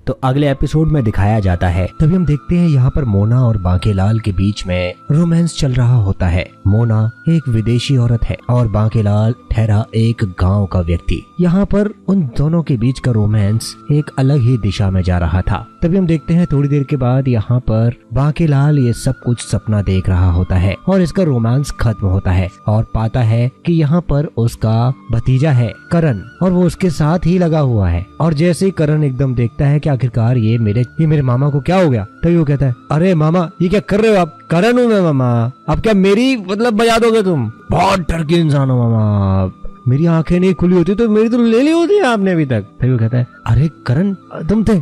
तो अगले एपिसोड में दिखाया जाता है। तभी हम देखते हैं यहाँ पर मोना और बांकेलाल के बीच में रोमांस चल रहा होता है। मोना एक विदेशी औरत है और बांकेलाल ठहरा एक गांव का व्यक्ति। यहाँ पर उन दोनों के बीच का रोमांस एक अलग ही दिशा में जा रहा था। तभी हम देखते हैं थोड़ी देर के बाद यहाँ पर बांकेलाल ये सब कुछ सपना देख रहा होता है और इसका रोमांस खत्म होता है और पाता है कि यहाँ पर उसका भतीजा है करण और वो उसके साथ ही लगा हुआ है। और जैसे ही करण एकदम देखता है कि आखिरकार ये मेरे मामा को क्या हो गया, तभी वो कहता है अरे मामा ये क्या कर रहे हो आप? करण हूँ मैं मामा, अब क्या मेरी मतलब बजा दोगे तुम? बहुत डर के इंसान हो मामा, मेरी आंखें नहीं खुली होती तो मेरी तो ले ली होती है आपने अभी तक। तभी वो कहता है अरे करण तुम थे,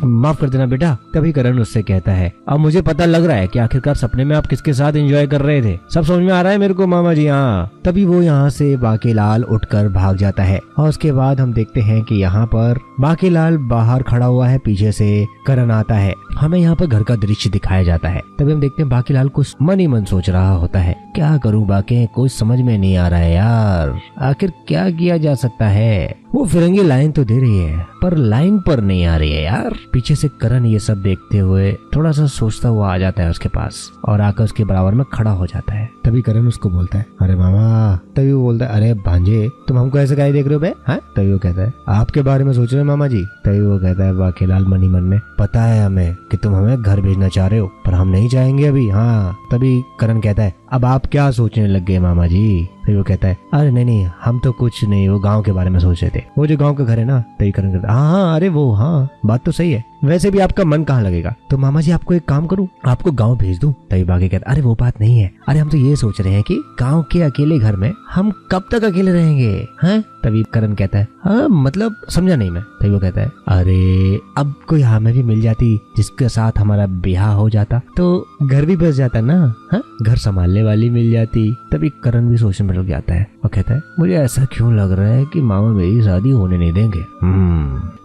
माफ कर देना बेटा। तभी करण उससे कहता है अब मुझे पता लग रहा है कि आखिरकार सपने में आप किसके साथ एंजॉय कर रहे थे, सब समझ में आ रहा है मेरे को मामा जी। हाँ। तभी वो यहाँ से बांकेलाल उठकर भाग जाता है और उसके बाद हम देखते हैं कि यहाँ पर बांकेलाल बाहर खड़ा हुआ है, पीछे से करण आता है। हमें यहाँ पर घर का दृश्य दिखाया जाता है। तभी हम देखते हैं बांकेलाल कुछ मन ही मन सोच रहा होता है क्या करूँ बाके, कुछ समझ में नहीं आ रहा है यार, आखिर क्या किया जा सकता है। वो फिरंगी लाइन तो दे रही है पर लाइन पर नहीं आ रही है यार। पीछे से करण ये सब देखते हुए थोड़ा सा सोचता हुआ आ जाता है उसके पास और आकर उसके बराबर में खड़ा हो जाता है। तभी करण उसको बोलता है अरे मामा। तभी वो बोलता है अरे भांजे तुम हमको ऐसे काहे देख रहे हो बे? हाँ? तभी वो कहता है आपके बारे में सोच रहे मामा जी। तभी वो कहता है बांकेलाल मन ही मन में, पता है हमें कि तुम हमें घर भेजना चाह रहे हो पर हम नहीं जाएंगे अभी। हाँ। तभी करण कहता है अब आप क्या सोचने लग गए मामा जी? फिर वो कहता है अरे नहीं हम तो कुछ नहीं, वो गांव के बारे में सोच रहे थे, वो जो गांव का घर है ना। तभी करण कहता है हाँ अरे वो, हाँ बात तो सही है, वैसे भी आपका मन कहाँ लगेगा, तो मामा जी आपको एक काम करूं, आपको गांव भेज दूं। तभी बाकी कहता अरे वो बात नहीं है, अरे हम तो ये सोच रहे हैं कि गांव के अकेले घर में हम कब तक अकेले रहेंगे हैं? तभी करण कहता है हाँ मतलब समझा नहीं मैं। तभी वो कहता है अरे अब कोई हमें भी मिल जाती जिसके साथ हमारा ब्याह हो जाता तो घर भी बस जाता ना, हाँ घर संभालने वाली मिल जाती। तभी करण भी सोचने में लग जाता है और कहता है मुझे ऐसा क्यों लग रहा है कि मामा मेरी शादी होने नहीं देंगे,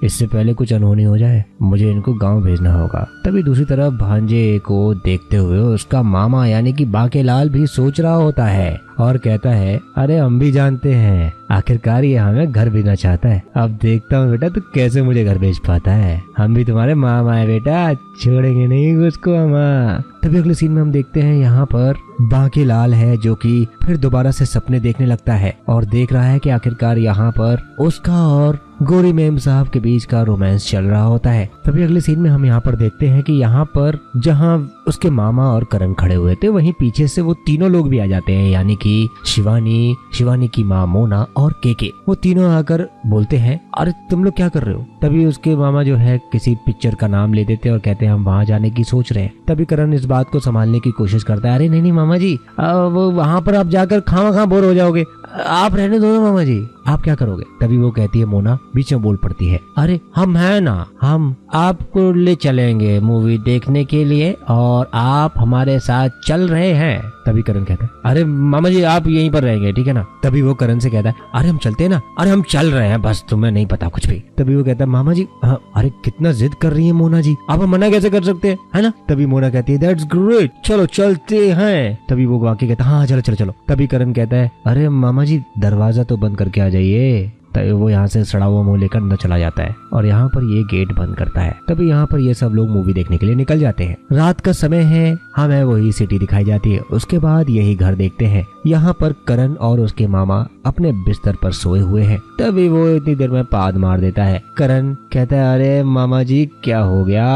इससे पहले कुछ अनहोनी हो जाए, मुझे इनको गांव भेजना होगा। तभी दूसरी तरफ भांजे को देखते हुए उसका मामा यानी कि बांकेलाल भी सोच रहा होता है और कहता है अरे हम भी जानते हैं आखिरकार ये हमें घर भेजना चाहता है, अब देखता हूँ बेटा तू कैसे मुझे घर भेज पाता है, हम भी तुम्हारे मामा है बेटा, छोड़ेंगे नहीं उसको हम। तभी अगले सीन में हम देखते हैं यहाँ पर बांकेलाल है जो कि फिर दोबारा से सपने देखने लगता है और देख रहा है कि आखिरकार यहाँ पर उसका और गोरी मेम साहब के बीच का रोमांस चल रहा होता है। तभी अगले सीन में हम यहाँ पर देखते हैं कि यहाँ पर जहाँ उसके मामा और करण खड़े हुए थे वहीं पीछे से वो तीनों लोग भी आ जाते हैं यानी कि शिवानी की माँ मोना और केके। वो तीनों आकर बोलते हैं अरे तुम लोग क्या कर रहे हो? तभी उसके मामा जो है किसी पिक्चर का नाम ले देते हैं और कहते हैं हम वहाँ जाने की सोच रहे हैं। तभी करण इस बात को संभालने की कोशिश करता है अरे नहीं मामा जी वो वहाँ पर आप जाकर खामा बोर हो जाओगे, आप रहने दो ना मामा जी, आप क्या करोगे? तभी वो कहती है मोना बीच में बोल पड़ती है अरे हम है ना, हम आपको ले चलेंगे मूवी देखने के लिए और आप हमारे साथ चल रहे हैं। तभी करण कहता है अरे मामा जी आप यहीं पर रहेंगे ठीक है ना। तभी वो करण से कहता है अरे हम चलते हैं ना, अरे हम चल रहे हैं बस तुम्हें नहीं पता कुछ भी। तभी वो कहता है मामा जी अरे कितना जिद कर रही है मोना जी, आप मना कैसे कर सकते हैं है ना। तभी मोना कहती है दैट्स ग्रेट चलो चलते हैं। तभी वो वाकई कहता है हाँ चलो। तभी करण कहता है अरे मामा जी दरवाजा तो बंद करके आ जाइए। तभी वो यहाँ से सड़ा हुआ मुंह लेकर अंदर चला जाता है और यहाँ पर ये गेट बंद करता है। तभी यहाँ पर ये सब लोग मूवी देखने के लिए निकल जाते हैं। रात का समय है, हमें वही सिटी दिखाई जाती है। उसके बाद यही घर देखते हैं। यहाँ पर करण और उसके मामा अपने बिस्तर पर सोए हुए हैं। तभी वो इतनी देर में पाद मार देता है। करण कहता है अरे मामा जी क्या हो गया,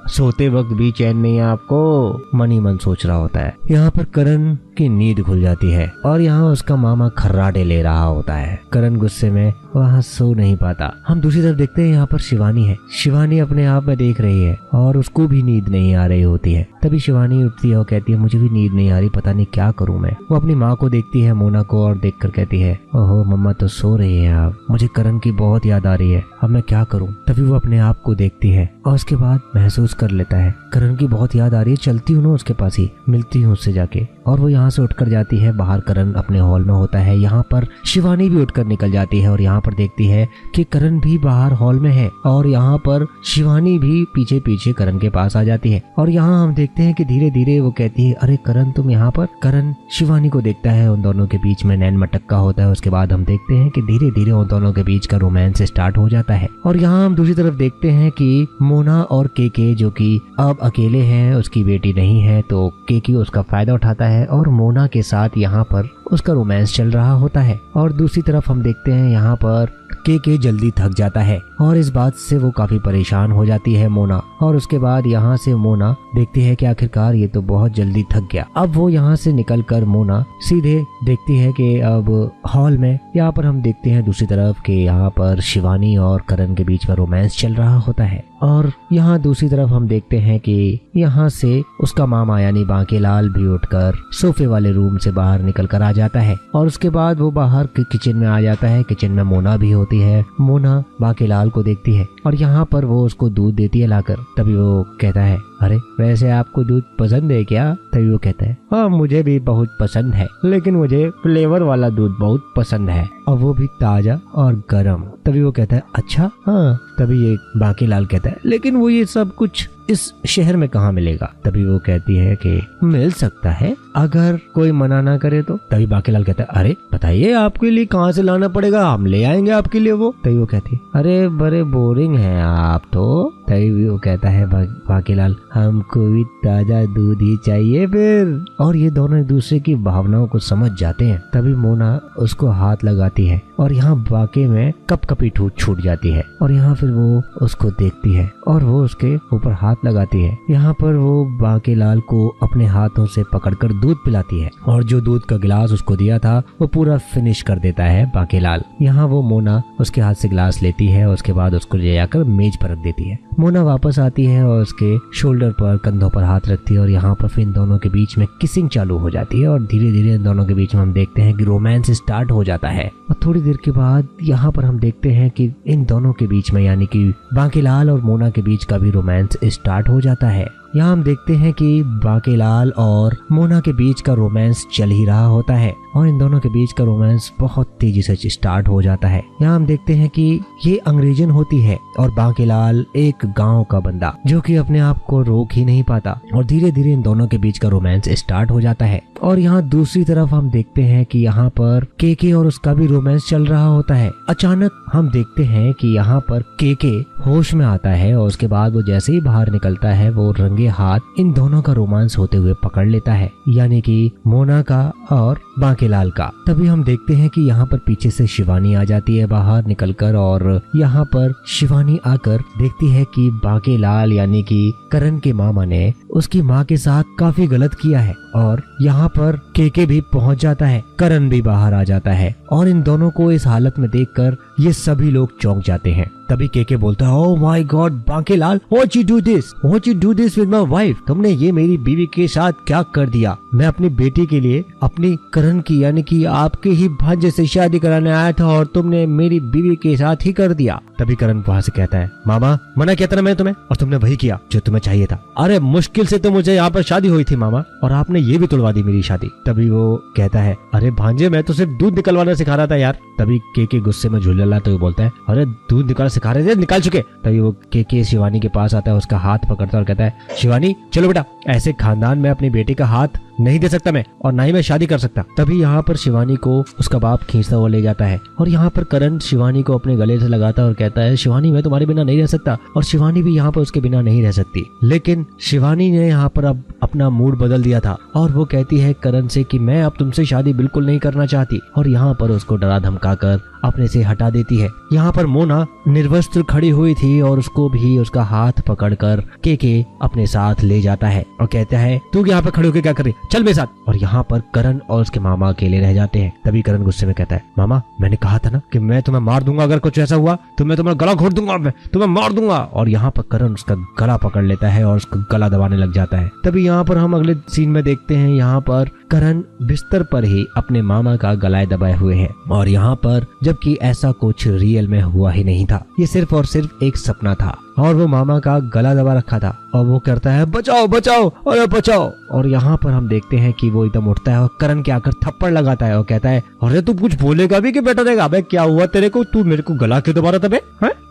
सोते वक्त भी चैन नहीं है आपको? मन ही मन सोच रहा होता है। यहाँ पर करण की नींद खुल जाती है और यहाँ उसका मामा खर्राटे ले रहा होता है। करण गुस्से में वहाँ सो नहीं पाता। हम दूसरी तरफ देखते हैं यहाँ पर शिवानी है। शिवानी अपने आप में देख रही है और उसको भी नींद नहीं आ रही होती है। तभी शिवानी उठती है और कहती है मुझे भी नींद नहीं आ रही, पता नहीं क्या करूं मैं। वो अपनी माँ को देखती है, मोना को, और देखकर कहती है ओहो मम्मा तो सो रही है, आप मुझे करण की बहुत याद आ रही है, अब मैं क्या करूं। तभी वो अपने आप को देखती है और उसके बाद महसूस कर लेता है करण की बहुत याद आ रही है। चलती हूँ ना उसके पास ही, मिलती हूँ उससे जाके, और वो यहाँ से उठकर जाती है बाहर। करण अपने हॉल में होता है। यहाँ पर शिवानी भी उठकर निकल जाती है और यहाँ पर देखती है कि करण भी बाहर हॉल में है और यहाँ पर शिवानी भी पीछे पीछे करण के पास आ जाती है और यहाँ हम देखते हैं कि धीरे धीरे वो कहती है, अरे करण तुम यहाँ पर। करण शिवानी को देखता है, उन दोनों के बीच में नैन मटक्का होता है। उसके बाद हम देखते हैं कि धीरे धीरे उन दोनों के बीच का रोमांस स्टार्ट हो जाता है। और यहाँ हम दूसरी तरफ देखते हैं कि मोना और केके जो कि अब अकेले हैं, उसकी बेटी नहीं है, तो केके उसका फायदा उठाता है और मोना के साथ यहाँ पर उसका रोमांस चल रहा होता है। और दूसरी तरफ हम देखते हैं यहाँ पर केके जल्दी थक जाता है और इस बात से वो काफी परेशान हो जाती है मोना। और उसके बाद यहाँ से मोना देखती है कि आखिरकार ये तो बहुत जल्दी थक गया। अब वो यहाँ से निकलकर मोना सीधे देखती है कि अब हॉल में यहाँ पर हम देखते हैं दूसरी तरफ कि यहाँ पर शिवानी और करण के बीच में रोमांस चल रहा होता है। और यहाँ दूसरी तरफ हम देखते हैं कि यहाँ से उसका मामा यानी बांकेलाल भी उठकर सोफे वाले रूम से बाहर निकल कर आ जाता है और उसके बाद वो बाहर किचन में आ जाता है। किचन में मोना भी होती है। मोना बांकेलाल को देखती है और यहाँ पर वो उसको दूध देती है लाकर। तभी वो कहता है, अरे वैसे आपको दूध पसंद है क्या? तभी वो कहता है, हाँ मुझे भी बहुत पसंद है, लेकिन मुझे फ्लेवर वाला दूध बहुत पसंद है और वो भी ताजा और गर्म। तभी वो कहता है, अच्छा हाँ। तभी ये बांकेलाल कहता है, लेकिन वो ये सब कुछ इस शहर में कहाँ मिलेगा? तभी वो कहती है कि मिल सकता है अगर कोई मना ना करे तो। तभी बांकेलाल कहता है, अरे बताइए आपके लिए कहाँ से लाना पड़ेगा, हम ले आएंगे आपके लिए वो। तभी वो कहती है, अरे बड़े बोरिंग हैं आप तो। तभी वो कहता है बांकेलाल, हमको भी ताजा दूध ही चाहिए फिर। और ये दोनों एक दूसरे की भावनाओं को समझ जाते हैं। तभी मोना उसको हाथ लगाती है और यहाँ बांके में कपकपी छूट जाती है और यहाँ फिर वो उसको देखती है और वो उसके ऊपर हाथ लगाती है। यहाँ पर वो बांकेलाल को अपने हाथों से पकड़कर दूध पिलाती है और जो दूध का गिलास उसको दिया था वो पूरा फिनिश कर देता है बांकेलाल। यहाँ वो मोना उसके हाथ से गिलास लेती है और उसके बाद उसको ले जाकर मेज पर रख देती है। मोना वापस आती है और उसके शोल्डर पर, कंधों पर हाथ रखती है और यहाँ पर फिर इन दोनों के बीच में किसिंग चालू हो जाती है और धीरे धीरे इन दोनों के बीच में हम देखते हैं कि रोमांस स्टार्ट हो जाता है। और थोड़ी देर के बाद यहाँ पर हम देखते हैं कि इन दोनों के बीच में यानी कि बांकेलाल और मोना के बीच का भी रोमांस स्टार्ट हो जाता है। यहाँ हम देखते हैं कि बांकेलाल और मोना के बीच का रोमांस चल ही रहा होता है और इन दोनों के बीच का रोमांस बहुत तेजी से स्टार्ट हो जाता है। यहाँ हम देखते हैं कि ये अंग्रेजन होती है और बांकेलाल एक गांव का बंदा जो कि अपने आप को रोक ही नहीं पाता और धीरे धीरे इन दोनों के बीच का रोमांस स्टार्ट हो जाता है। और यहाँ दूसरी तरफ हम देखते हैं कि यहाँ पर केके और उसका भी रोमांस चल रहा होता है। अचानक हम देखते हैं कि यहाँ पर केके होश में आता है और उसके बाद वो जैसे ही बाहर निकलता है वो रंगे हाथ इन दोनों का रोमांस होते हुए पकड़ लेता है, यानी कि मोना का और बांकेलाल का। तभी हम देखते हैं कि यहाँ पर पीछे से शिवानी आ जाती है बाहर निकलकर और यहाँ पर शिवानी आकर देखती है कि बांकेलाल यानी कि करण के मामा ने उसकी माँ के साथ काफी गलत किया है। और यहाँ पर केके भी पहुँच जाता है, करण भी बाहर आ जाता है और इन दोनों को इस हालत में देखकर ये सभी लोग चौंक जाते हैं। तभी केके बोलता है, ओह my God Bankelal, what you do this, what you do this with my wife. तुमने ये मेरी बीवी के साथ क्या कर दिया? मैं अपनी बेटी के लिए अपनी करण की यानी कि आपके ही भांजे से शादी कराने आया था और तुमने मेरी बीवी के साथ ही कर दिया। तभी करण वहाँ से कहता है, मामा मना किया था ना मैंने तुम्हें और तुमने वही किया जो तुम्हें चाहिए था। अरे मुश्किल से तो मुझे यहाँ पर शादी हुई थी मामा और आपने ये भी तुड़वा दी मेरी शादी। तभी वो कहता है, अरे भांजे मैं तो सिर्फ दूध निकलवाना सिखा रहा था यार। तभी केके गुस्से में झुलला तो बोलता है, अरे दूध निकाल सिखा रहे थे, निकाल चुके। तभी वो केके शिवानी के पास आता है, उसका हाथ पकड़ता है और कहता है, शिवानी चलो बेटा, ऐसे खानदान में अपनी बेटी का हाथ नहीं दे सकता मैं और ना ही मैं शादी कर सकता। तभी यहाँ पर शिवानी को उसका बाप खींचता हुआ ले जाता है और यहाँ पर करण शिवानी को अपने गले से लगाता है और कहता है, शिवानी मैं तुम्हारे बिना नहीं रह सकता। और शिवानी भी यहाँ पर उसके बिना नहीं रह सकती। लेकिन शिवानी ने यहाँ पर अब अपना मूड बदल दिया था और वो कहती है करण से कि मैं अब तुमसे शादी बिल्कुल नहीं करना चाहती और यहाँ पर उसको डरा धमका कर अपने से हटा देती है। यहाँ पर मोना निर्वस्त्र खड़ी हुई थी और उसको भी उसका हाथ पकड़कर केके अपने साथ ले जाता है और कहता है, तू यहाँ पर खड़े होकर क्या कर रही, चल मेरे साथ। और यहाँ पर करण और उसके मामा अकेले रह जाते हैं। तभी करण गुस्से में कहता है, मामा मैंने कहा था ना कि मैं तुम्हें मार दूंगा, अगर कुछ ऐसा हुआ तो मैं तुम्हारा गला घोट दूंगा, मैं तुम्हें मार दूंगा। और यहाँ पर करण उसका गला पकड़ लेता है और उसका गला दबाने लग जाता है। तभी यहाँ पर हम अगले सीन में देखते हैं, यहाँ पर करण बिस्तर पर ही अपने मामा का गला दबाए हुए है और यहाँ पर जबकि ऐसा कुछ रियल में हुआ ही नहीं था, ये सिर्फ और सिर्फ एक सपना था। और वो मामा का गला दबा रखा था और वो करता है बचाओ बचाओ अरे बचाओ। और यहाँ पर हम देखते हैं कि वो एकदम उठता है और करण के आकर थप्पड़ लगाता है और कहता है अरे तू कुछ बोलेगा भी कि बेटा देगा? अबे क्या हुआ तेरे को? तू मेरे को गला क्यों दबा रहा था बे?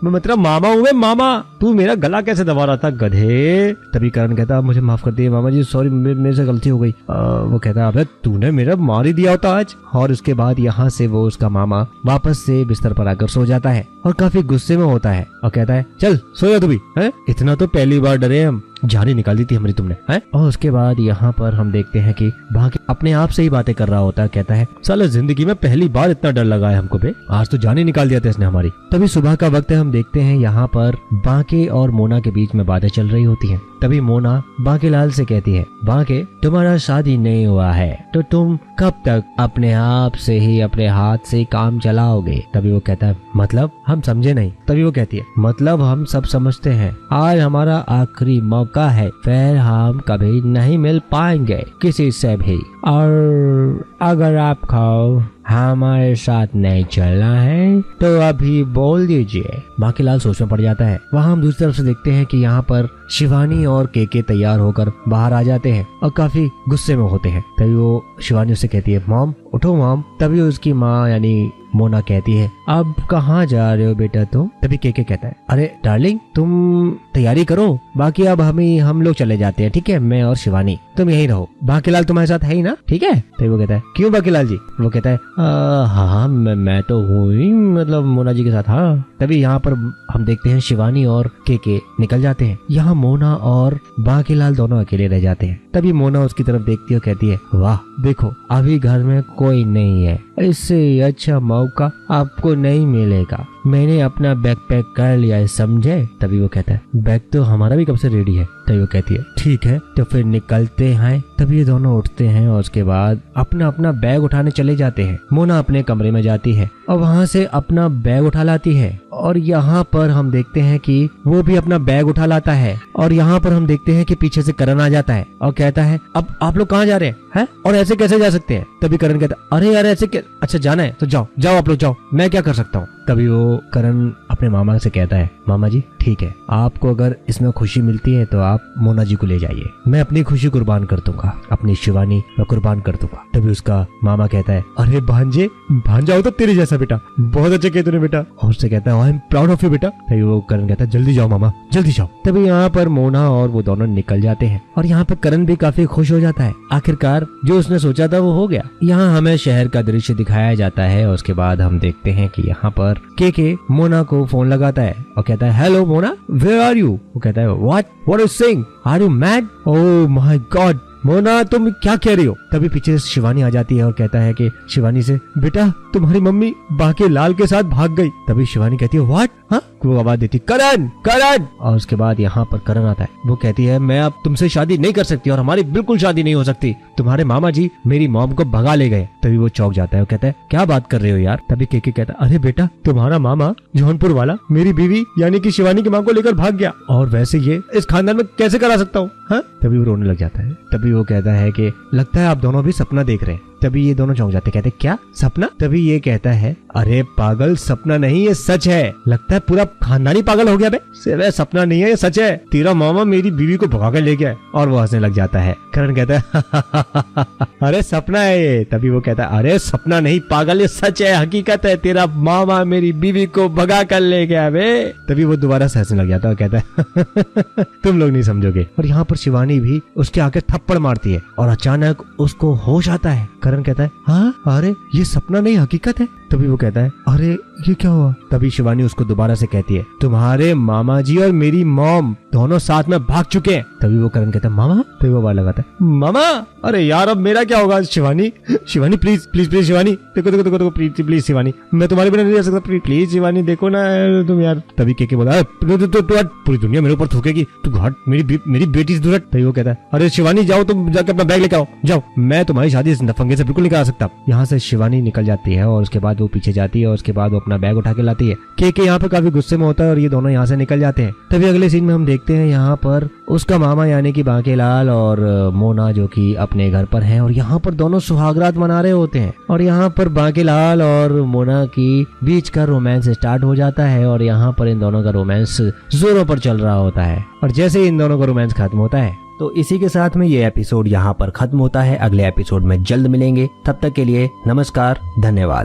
मैं तेरा मामा हूँ मामा, तू मेरा गला कैसे दबा रहा था गधे? तभी करण कहता मुझे माफ कर दिए मामा जी, सॉरी मेरे से गलती हो गई। वो कहता है अबे तूने मेरा मार ही दिया होता आज। और उसके बाद यहाँ से वो उसका मामा वापस से बिस्तर पर आकर सो जाता है और काफी गुस्से में होता है और कहता है चल सो जा तू भी, है इतना तो पहली बार डरे हम, जान ही निकाल दी थी हमारी तुमने, है? और उसके बाद यहाँ पर हम देखते हैं कि बाकी अपने आप से ही बातें कर रहा होता है, कहता है साला जिंदगी में पहली बार इतना डर लगा है हमको बे, आज तो जान ही निकाल दिया था इसने हमारी। तभी सुबह का वक्त है, हम देखते हैं यहाँ पर बांके और मोना के बीच में बातें चल रही होती हैं। तभी मोना बांकेलाल से कहती है बांके तुम्हारा शादी नहीं हुआ है तो तुम कब तक अपने आप से ही अपने हाथ से काम चलाओगे? तभी वो कहता है मतलब हम समझे नहीं। तभी वो कहती है मतलब हम सब समझते हैं, आज हमारा आखिरी मौका है, फिर हम कभी नहीं मिल पाएंगे किसी से भी, और अगर आपको हमारे साथ नहीं चलना है तो अभी बोल दीजिए। बांकेलाल सोच में पड़ जाता है। वहाँ हम दूसरी तरफ से देखते हैं कि यहाँ पर शिवानी और केके तैयार होकर बाहर आ जाते हैं और काफी गुस्से में होते हैं। तभी वो शिवानी उससे कहती है मॉम उठो मॉम। तभी उसकी माँ यानी मोना कहती है अब कहाँ जा रहे हो बेटा तुम? तभी केके कहता है अरे डार्लिंग तुम तैयारी करो, बाकी अब हम लोग चले जाते हैं, ठीक है? मैं और शिवानी, तुम यहीं रहो, बांकेलाल तुम्हारे साथ है ही ना, ठीक है? तभी वो कहता है क्यों बांकेलाल जी? वो कहता है हाँ मैं तो हूँ ही, मतलब मोना जी के साथ। हाँ तभी यहाँ पर हम देखते हैं शिवानी और केके निकल जाते हैं। यहाँ मोना और बांकेलाल दोनों अकेले रह जाते हैं। तभी मोना उसकी तरफ देखती है और कहती है वाह देखो अभी घर में कोई नहीं है, इससे अच्छा मौका आपको नहीं मिलेगा, मैंने अपना बैग पैक कर लिया है समझे? तभी वो कहता है बैग तो हमारा भी कब से रेडी है। तभी वो कहती है ठीक है तो फिर निकलते हैं। तभी ये दोनों उठते हैं और उसके बाद अपना अपना बैग उठाने चले जाते हैं। मोना अपने कमरे में जाती है और वहाँ से अपना बैग उठा लाती है और यहाँ पर हम देखते हैं कि वो भी अपना बैग उठा लाता है। और यहाँ पर हम देखते हैं कि पीछे से करण आ जाता है और कहता है अब आप लोग कहाँ जा रहे हैं और ऐसे कैसे जा सकते हैं? तभी करण कहता है अरे यार ऐसे अच्छा जाना है तो जाओ जाओ आप लोग जाओ, मैं क्या कर सकता हूँ? तभी वो करण अपने मामा से कहता है मामा जी ठीक है, आपको अगर इसमें खुशी मिलती है तो आप मोना जी को ले जाइए, मैं अपनी खुशी कुर्बान कर दूंगा, अपनी शिवानी मैं कुर्बान कर दूंगा। तभी उसका मामा कहता है अरे भांजे भांजा हो तो तेरे जैसा बेटा, बहुत अच्छे किए तूने बेटा। और उससे कहता है I am proud of you बेटा। तभी वो करण कहता है जल्दी जाओ मामा जल्दी जाओ। तभी यहाँ पर मोना और वो दोनों निकल जाते हैं और यहाँ पर करण भी काफी खुश हो जाता है, आखिरकार जो उसने सोचा था वो हो गया। यहाँ हमें शहर का दृश्य दिखाया जाता है और उसके बाद हम देखते हैं कि यहाँ पर केके मोना को फोन लगाता है और कहता है hello Mona where are you? वो कहता है what is saying, are you mad? Oh my god Mona तुम क्या कह रही हो? तभी पीछे शिवानी आ जाती है और कहता है कि शिवानी से बेटा तुम्हारी मम्मी बांकेलाल के साथ भाग गई। तभी शिवानी कहती है व्हाट? हाँ वो आवाज देती करण करण। और उसके बाद यहाँ पर करण आता है, वो कहती है मैं अब तुमसे शादी नहीं कर सकती और हमारी बिल्कुल शादी नहीं हो सकती, तुम्हारे मामा जी मेरी मॉम को भगा ले गए। तभी वो चौंक जाता है और कहता है क्या बात कर रहे हो यार? तभी केके कहता है अरे बेटा तुम्हारा मामा जौनपुर वाला मेरी बीवी यानी कि शिवानी की माँ को लेकर भाग गया और वैसे ये इस खानदान में कैसे करा सकता हूँ? हाँ तभी वो रोने लग जाता है। तभी वो कहता है कि लगता है आप दोनों भी सपना देख रहे हैं। तभी ये दोनों चौंक जाते, कहते क्या सपना? तभी ये कहता है अरे पागल सपना नहीं ये सच है, लगता है पूरा खानदान ही पागल हो गया बे, सिर्फ सपना नहीं है ये सच है, तेरा मामा मेरी बीवी को भगा कर ले गया। और वो हंसने लग जाता है। करण कहता है अरे सपना है ये। तभी वो कहता है अरे सपना नहीं पागल ये सच है, हकीकत है, तेरा मामा मेरी बीवी को भगा कर ले गया बे। तभी वो दोबारा से हंसने लग जाता है और कहता है तुम लोग नहीं समझोगे। और यहाँ पर शिवानी भी उसके आगे थप्पड़ मारती है और अचानक उसको होश आता है। करण कहता है हाँ अरे ये सपना नहीं हकीकत है। तभी वो कहता है अरे ये क्या हुआ? तभी शिवानी उसको दोबारा से कहती है तुम्हारे मामा जी और मेरी मॉम दोनों साथ में भाग चुके हैं। तभी वो करण कहता है मामा। तभी वो बार लगाता है मामा अरे यार अब मेरा क्या होगा? Shivani Shivani please please please Shivani देखो देखो देखो प्लीज प्लीज शिवानी मैं तुम्हारे बिना नहीं रह सकता, प्लीज शिवानी देखो ना तुम यार। तभी के बोला पूरी दुनिया मेरे ऊपर थूकेगी, तू घाट मेरी बेटी से दूर। तभी वो कहता है अरे शिवानी जाओ तुम जाके अपना बैग लेकर आओ जाओ, मैं तुम्हारी शादी इस नफंगे से बिल्कुल नहीं करा सकता। यहाँ से शिवानी निकल जाती है और उसके बाद बाद वो पीछे जाती है और उसके बाद वो अपना बैग उठा के लाती है। के यहाँ पे काफी गुस्से में होता है और ये दोनों यहाँ से निकल जाते हैं। तभी अगले सीन में हम देखते हैं यहाँ पर उसका मामा यानी कि बांकेलाल और मोना जो कि अपने घर पर हैं और यहाँ पर दोनों सुहागरात मना रहे होते हैं और यहाँ पर बांकेलाल और मोना की बीच का रोमांस स्टार्ट हो जाता है और यहाँ पर इन दोनों का रोमांस जोरों पर चल रहा होता है। और जैसे ही इन दोनों का रोमांस खत्म होता है तो इसी के साथ में ये एपिसोड यहाँ पर खत्म होता है। अगले एपिसोड में जल्द मिलेंगे, तब तक के लिए नमस्कार, धन्यवाद।